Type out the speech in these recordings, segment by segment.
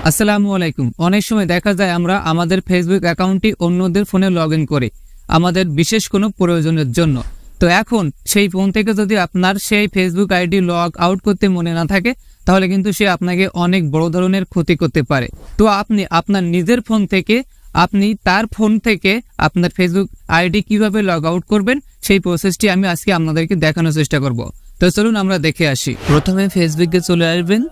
আসসালামু আলাইকুম। অনেক সময় দেখা যায় আমরা আমাদের ফেসবুক অ্যাকাউন্টটি অন্যদের ফোনে লগ ইন করি আমাদের বিশেষ কোনো প্রয়োজনের জন্য। তো এখন সেই ফোন থেকে যদি আপনার সেই ফেসবুক আইডি লগ আউট করতে মনে না থাকে, তাহলে কিন্তু সে আপনাকে অনেক বড় ধরনের ক্ষতি করতে পারে। তো আপনি আপনার নিজের ফোন থেকে আপনি তার ফোন থেকে আপনার ফেসবুক আইডি কিভাবে লগ আউট করবেন, সেই প্রসেসটি আমি আজকে আপনাদেরকে দেখানোর চেষ্টা করব। তো চলুন আমরা দেখে আসি। প্রথমে ফেসবুকে চলে আসবেন,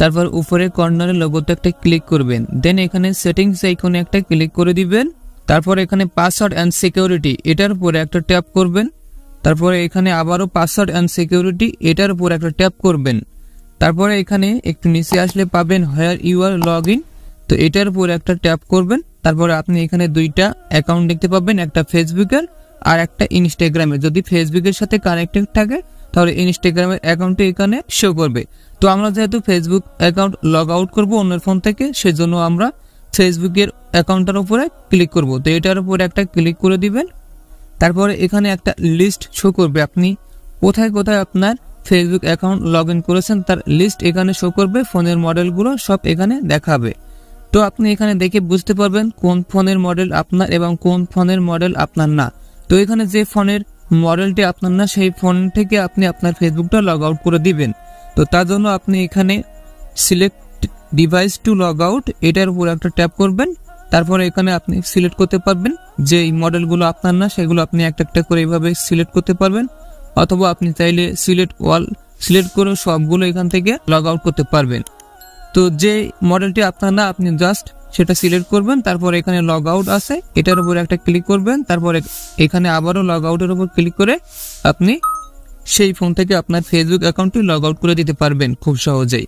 তারপর উপরে কর্নারে লোগোতে একটা ক্লিক করবেন, দেন এখানে সেটিংস আইকনে একটা ক্লিক করে দিবেন। তারপর এখানে পাসওয়ার্ড এন্ড সিকিউরিটি এটার উপরে একটা ট্যাপ করবেন। তারপরে এখানে আবারও পাসওয়ার্ড এন্ড সিকিউরিটি এটার উপরে একটা ট্যাপ করবেন। তারপরে এখানে একটু নিচে আসলে পাবেন where you are log in, তো এটার উপরে একটা ট্যাপ করবেন। তারপরে আপনি এখানে দুইটা অ্যাকাউন্ট দেখতে পাবেন, একটা ফেসবুকের আর একটা ইনস্টাগ্রামের। যদি ফেসবুকের সাথে কানেক্টেড থাকে তাহলে ইনস্টাগ্রামের অ্যাকাউন্টটি এখানে শো করবে। তো আমরা যেহেতু ফেসবুক অ্যাকাউন্ট লগ আউট করবো অন্যের ফোন থেকে, সেজন্য আমরা ফেসবুকের অ্যাকাউন্টটার উপরে ক্লিক করব। তো এটার উপরে একটা ক্লিক করে দিবেন। তারপরে এখানে একটা লিস্ট শো করবে, আপনি কোথায় কোথায় আপনার ফেসবুক অ্যাকাউন্ট লগ ইন করেছেন তার লিস্ট এখানে শো করবে, ফোনের মডেলগুলো সব এখানে দেখাবে। তো আপনি এখানে দেখে বুঝতে পারবেন কোন ফোনের মডেল আপনার এবং কোন ফোনের মডেল আপনার না। তো এখানে যে ফোনের মডেলটি আপনার না, সেই ফোন থেকে আপনি আপনার ফেসবুকটা লগ আউট করে দিবেন। তো তার জন্য আপনি এখানে select device to log out এটার উপর একটা ট্যাপ করবেন। তারপরে এখানে আপনি সিলেক্ট করতে পারবেন যে মডেলগুলো আপনার না, সেগুলো আপনি একটা একটা করে এইভাবে সিলেক্ট করতে পারবেন, অথবা আপনি চাইলে সিলেক্ট অল সিলেক্ট করে সবগুলো এখান থেকে লগ আউট করতে পারবেন। তো যে মডেলটি আপনার না, আপনি জাস্ট সেটা সিলেক্ট করবেন। তারপর এখানে লগ আউট আছে এটার উপর একটা ক্লিক করবেন। তারপরে এখানে আবারও লগ আউটের উপর ক্লিক করে আপনি সেই ফোন থেকে আপনার ফেসবুক অ্যাকাউন্টটি লগ আউট করে দিতে পারবেন খুব সহজেই।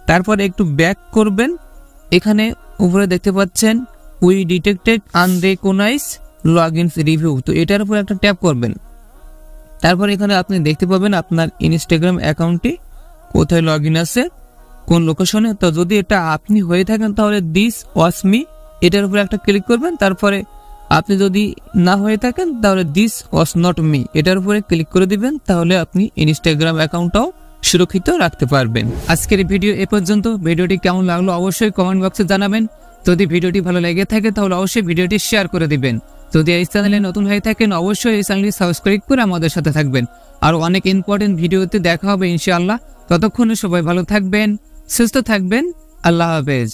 তারপরে একটু ব্যাক করবেন, এখানে উপরে দেখতে পাচ্ছেন we detected unrecognized logins review, তো এটার উপর একটা ট্যাপ করবেন। তারপর এখানে আপনি দেখতে পাবেন আপনার ইনস্টাগ্রাম অ্যাকাউন্টটি কোথায় লগ ইন আছে, কোন লোকেশনে। তো যদি এটা আপনি হয়ে থাকেন তাহলে দিস ওয়াজ মি এটার উপরে একটা ক্লিক করবেন। তারপরে আপনি যদি না হয়ে থাকেন তাহলে দিস ওয়াজ নট মি এটার উপরে ক্লিক করে দিবেন। তাহলে আপনি ইনস্টাগ্রাম অ্যাকাউন্টটাও সুরক্ষিত রাখতে পারবেন। আজকের ভিডিও এ পর্যন্ত। ভিডিওটি কেমন লাগলো অবশ্যই কমেন্ট বক্সে জানাবেন। যদি ভিডিওটি ভালো লেগে থাকে তাহলে অবশ্যই ভিডিওটি শেয়ার করে দিবেন। যদি এই চ্যানেলে নতুন হয়ে থাকেন অবশ্যই এই চ্যানেলটি সাবস্ক্রাইব করে আমাদের সাথে থাকবেন। আর অনেক ইম্পর্টেন্ট ভিডিওতে দেখা হবে ইনশাআল্লাহ। ততক্ষণে সবাই ভালো থাকবেন, সুস্থ থাকবেন। আল্লাহ হাফেজ।